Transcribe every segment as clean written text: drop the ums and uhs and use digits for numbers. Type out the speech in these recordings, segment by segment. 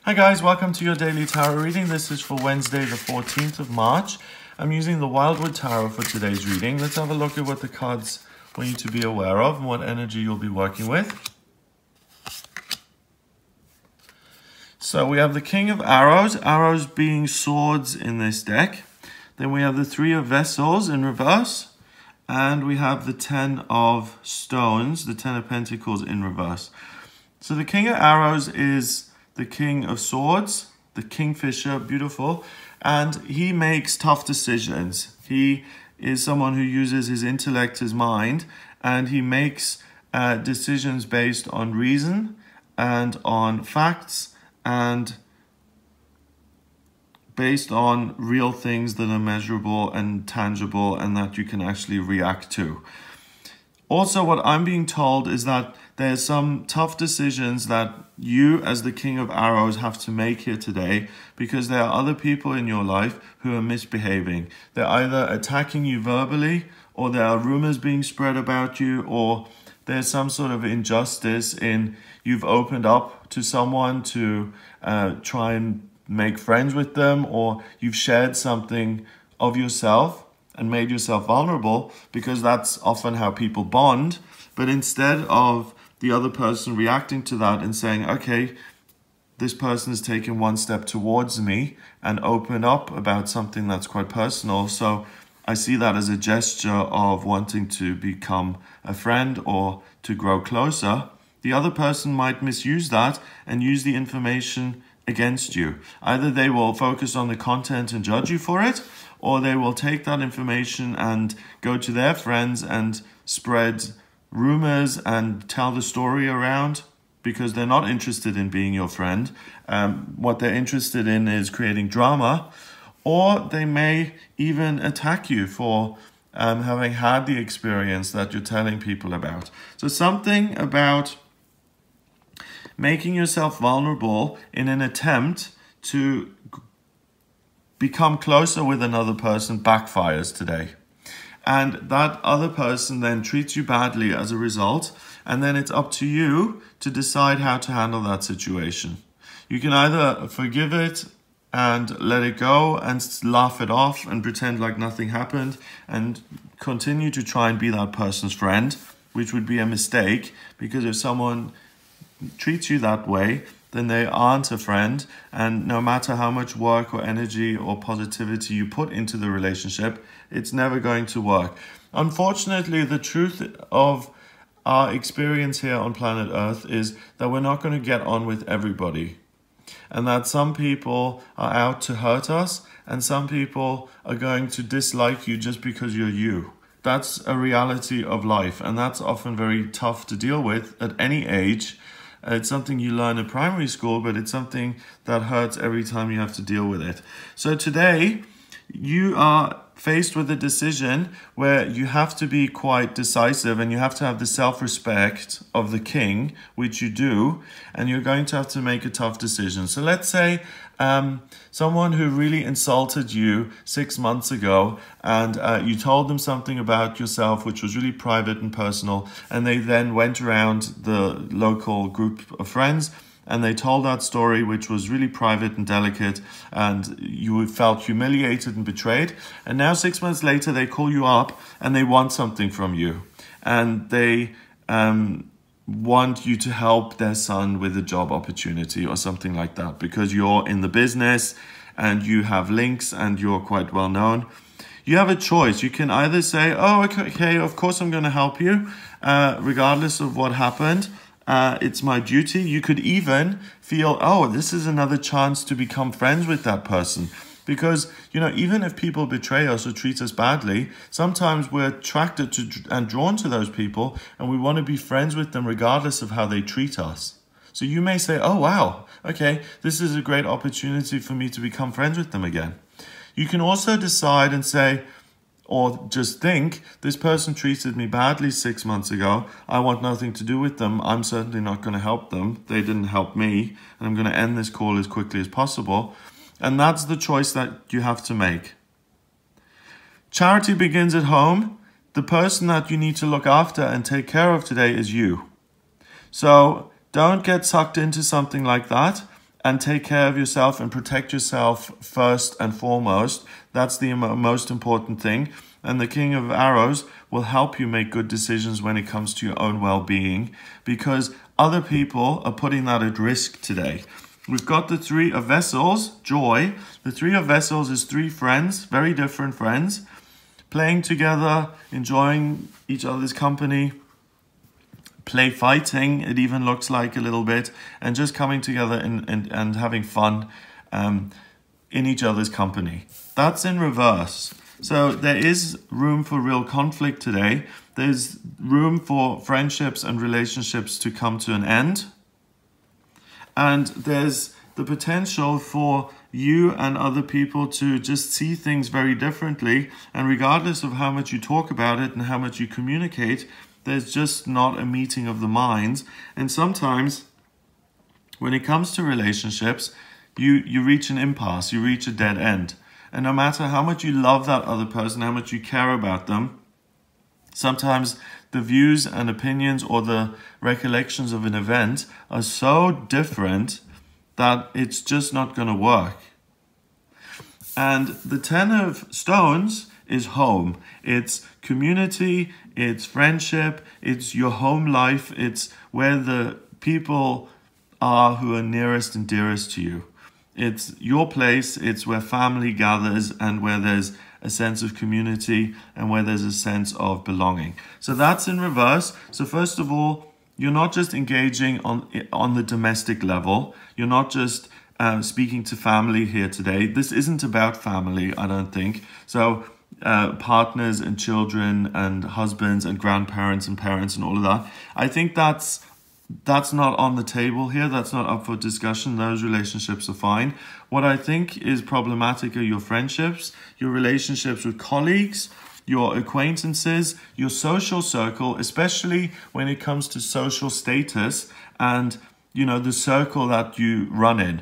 Hi guys, welcome to your daily tarot reading. This is for Wednesday the 14th of March. I'm using the Wildwood Tarot for today's reading. Let's have a look at what the cards want you to be aware of and what energy you'll be working with. So we have the King of Arrows, arrows being swords in this deck. Then we have the Three of Vessels in reverse. And we have the Ten of Stones, the Ten of Pentacles in reverse. So the King of Arrows is the King of Swords, the Kingfisher, beautiful, and he makes tough decisions. He is someone who uses his intellect, his mind, and he makes decisions based on reason and on facts and based on real things that are measurable and tangible and that you can actually react to. Also, what I'm being told is that there's some tough decisions that you as the King of Arrows have to make here today because there are other people in your life who are misbehaving. They're either attacking you verbally, or there are rumors being spread about you, or there's some sort of injustice in you've opened up to someone to try and make friends with them, or you've shared something of yourself and made yourself vulnerable, because that's often how people bond. But instead of the other person reacting to that and saying, okay, this person has taken one step towards me and open up about something that's quite personal, so I see that as a gesture of wanting to become a friend or to grow closer, the other person might misuse that and use the information against you. Either they will focus on the content and judge you for it, or they will take that information and go to their friends and spread rumors and tell the story around because they're not interested in being your friend. What they're interested in is creating drama, or they may even attack you for having had the experience that you're telling people about. So something about making yourself vulnerable in an attempt to become closer with another person backfires today. And that other person then treats you badly as a result, and then it's up to you to decide how to handle that situation. You can either forgive it and let it go and laugh it off and pretend like nothing happened and continue to try and be that person's friend, which would be a mistake, because if someone treats you that way, then they aren't a friend, and no matter how much work or energy or positivity you put into the relationship, it's never going to work. Unfortunately, the truth of our experience here on planet Earth is that we're not going to get on with everybody, and that some people are out to hurt us and some people are going to dislike you just because you're you. That's a reality of life, and that's often very tough to deal with at any age. It's something you learn in primary school, but it's something that hurts every time you have to deal with it. So today, you are faced with a decision where you have to be quite decisive and you have to have the self-respect of the king, which you do, and you're going to have to make a tough decision. So let's say someone who really insulted you 6 months ago, and you told them something about yourself which was really private and personal, and they then went around the local group of friends and they told that story, which was really private and delicate, and you felt humiliated and betrayed. And now 6 months later, they call you up and they want something from you. And they want you to help their son with a job opportunity or something like that, because you're in the business and you have links and you're quite well known. You have a choice. You can either say, oh, okay, of course I'm going to help you, regardless of what happened. It's my duty. You could even feel, oh, this is another chance to become friends with that person. Because, you know, even if people betray us or treat us badly, sometimes we're attracted to and drawn to those people, and we want to be friends with them regardless of how they treat us. So you may say, oh, wow, okay, this is a great opportunity for me to become friends with them again. You can also decide and say, or just think, this person treated me badly 6 months ago. I want nothing to do with them. I'm certainly not going to help them. They didn't help me. And I'm going to end this call as quickly as possible. And that's the choice that you have to make. Charity begins at home. The person that you need to look after and take care of today is you. So don't get sucked into something like that. and take care of yourself and protect yourself first and foremost. That's the most important thing. And the King of Arrows will help you make good decisions when it comes to your own well-being, because other people are putting that at risk today. We've got the Three of Vessels, joy. The Three of Vessels is three friends, very different friends, playing together, enjoying each other's company, play fighting, it even looks like a little bit, and just coming together and having fun in each other's company. That's in reverse. So there is room for real conflict today. There's room for friendships and relationships to come to an end. And there's the potential for you and other people to just see things very differently. And regardless of how much you talk about it and how much you communicate, there's just not a meeting of the minds. And sometimes when it comes to relationships, you reach an impasse, you reach a dead end. And no matter how much you love that other person, how much you care about them, sometimes the views and opinions or the recollections of an event are so different that it's just not going to work. And the Ten of Stones is home. It's community, it's friendship, it's your home life, it's where the people are who are nearest and dearest to you. It's your place, it's where family gathers and where there's a sense of community and where there's a sense of belonging. So that's in reverse. So first of all, you're not just engaging on the domestic level. You're not just speaking to family here today. This isn't about family, I don't think. So partners and children and husbands and grandparents and parents and all of that. I think that's not on the table here. That's not up for discussion. Those relationships are fine. What I think is problematic are your friendships, your relationships with colleagues, your acquaintances, your social circle, especially when it comes to social status and, you know, the circle that you run in.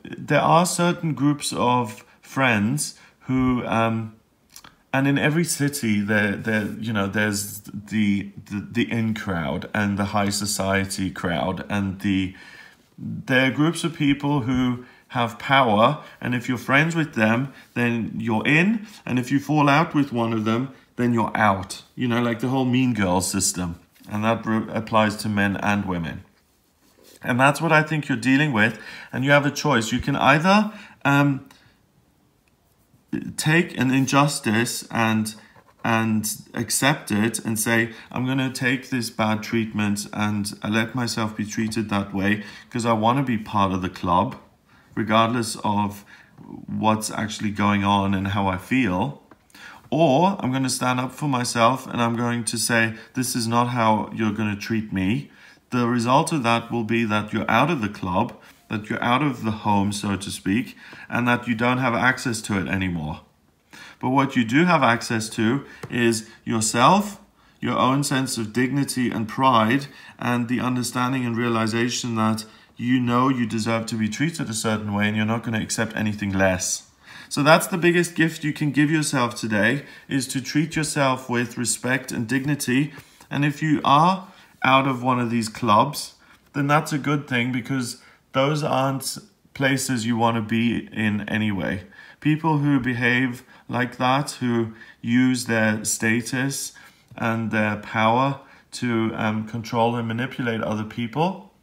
There are certain groups of friends who, and in every city, there's the in crowd and the high society crowd, and there are groups of people who have power, and if you're friends with them, then you're in, and if you fall out with one of them, then you're out. You know, like the whole Mean Girls system, and that applies to men and women. And that's what I think you're dealing with, and you have a choice. You can either take an injustice and accept it and say, I'm going to take this bad treatment and I let myself be treated that way because I want to be part of the club, regardless of what's actually going on and how I feel. Or I'm going to stand up for myself and I'm going to say, this is not how you're going to treat me. The result of that will be that you're out of the club, that you're out of the home, so to speak, and that you don't have access to it anymore. But what you do have access to is yourself, your own sense of dignity and pride, and the understanding and realization that you know you deserve to be treated a certain way and you're not going to accept anything less. So that's the biggest gift you can give yourself today, is to treat yourself with respect and dignity. And if you are out of one of these clubs, then that's a good thing, because those aren't places you want to be in anyway. People who behave like that, who use their status and their power to control and manipulate other people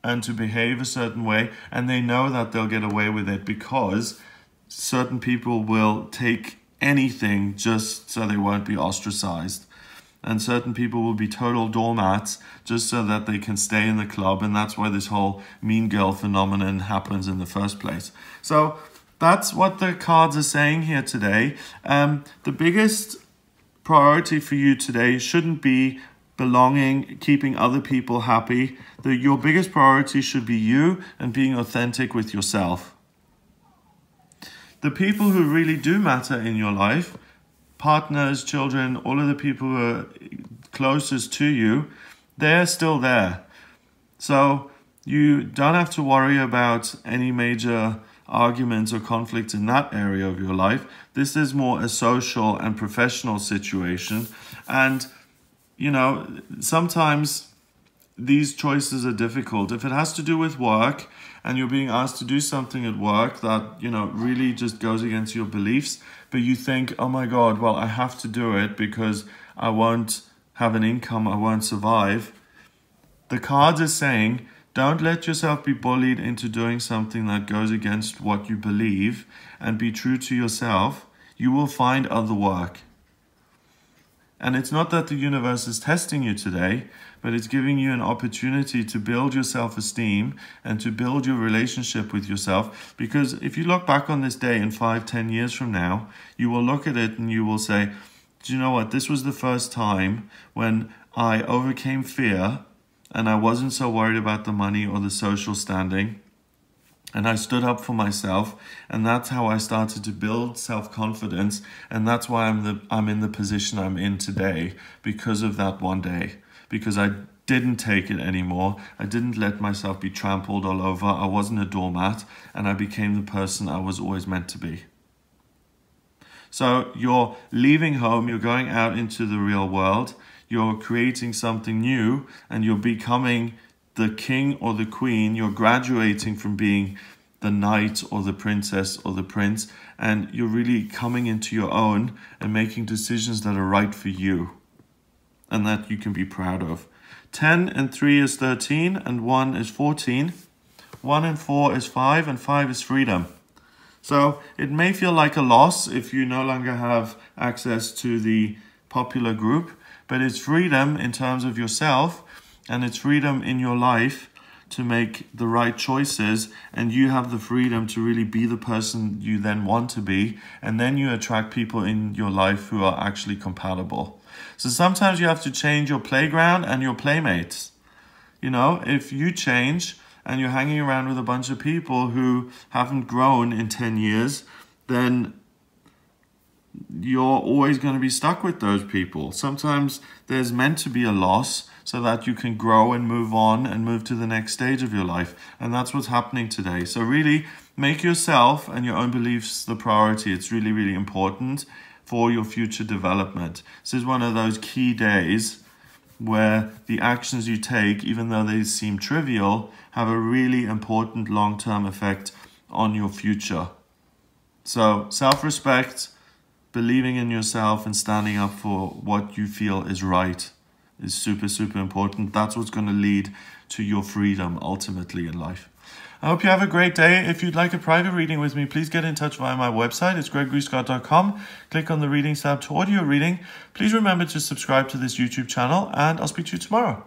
and to behave a certain way, and they know that they'll get away with it because certain people will take anything just so they won't be ostracized. And certain people will be total doormats just so that they can stay in the club. And that's why this whole mean girl phenomenon happens in the first place. So that's what the cards are saying here today. The biggest priority for you today shouldn't be belonging, keeping other people happy. Your biggest priority should be you and being authentic with yourself. The people who really do matter in your life, partners, children, all of the people who are closest to you, they're still there. So you don't have to worry about any major arguments or conflicts in that area of your life. This is more a social and professional situation. And, you know, sometimes these choices are difficult. If it has to do with work and you're being asked to do something at work that, really just goes against your beliefs, but you think, oh my God, well, I have to do it because I won't have an income, I won't survive. The cards are saying, don't let yourself be bullied into doing something that goes against what you believe, and be true to yourself. You will find other work. And it's not that the universe is testing you today, but it's giving you an opportunity to build your self-esteem and to build your relationship with yourself. Because if you look back on this day in 5-10 years from now, you will look at it and you will say, do you know what? This was the first time when I overcame fear and I wasn't so worried about the money or the social standing. And I stood up for myself, and that's how I started to build self-confidence, and that's why I'm in the position I'm in today, because of that one day. Because I didn't take it anymore. I didn't let myself be trampled all over. I wasn't a doormat, and I became the person I was always meant to be. So you're leaving home, you're going out into the real world, you're creating something new, and you're becoming the king or the queen. You're graduating from being the knight or the princess or the prince, and you're really coming into your own and making decisions that are right for you and that you can be proud of. 10 and 3 is 13, and 1 is 14. 1 and 4 is 5, and 5 is freedom. So it may feel like a loss if you no longer have access to the popular group, but it's freedom in terms of yourself, and it's freedom in your life to make the right choices, and you have the freedom to really be the person you then want to be, and then you attract people in your life who are actually compatible. So sometimes you have to change your playground and your playmates. If you change and you're hanging around with a bunch of people who haven't grown in 10 years, then you're always going to be stuck with those people. Sometimes there's meant to be a loss so that you can grow and move on and move to the next stage of your life. And that's what's happening today. So really make yourself and your own beliefs the priority. It's really, really important for your future development. This is one of those key days where the actions you take, even though they seem trivial, have a really important long-term effect on your future. So self-respect, believing in yourself and standing up for what you feel is right is super, super important. That's what's going to lead to your freedom ultimately in life. I hope you have a great day. If you'd like a private reading with me, please get in touch via my website. It's gregoryscott.com. Click on the readings tab to audio reading. Please remember to subscribe to this YouTube channel, and I'll speak to you tomorrow.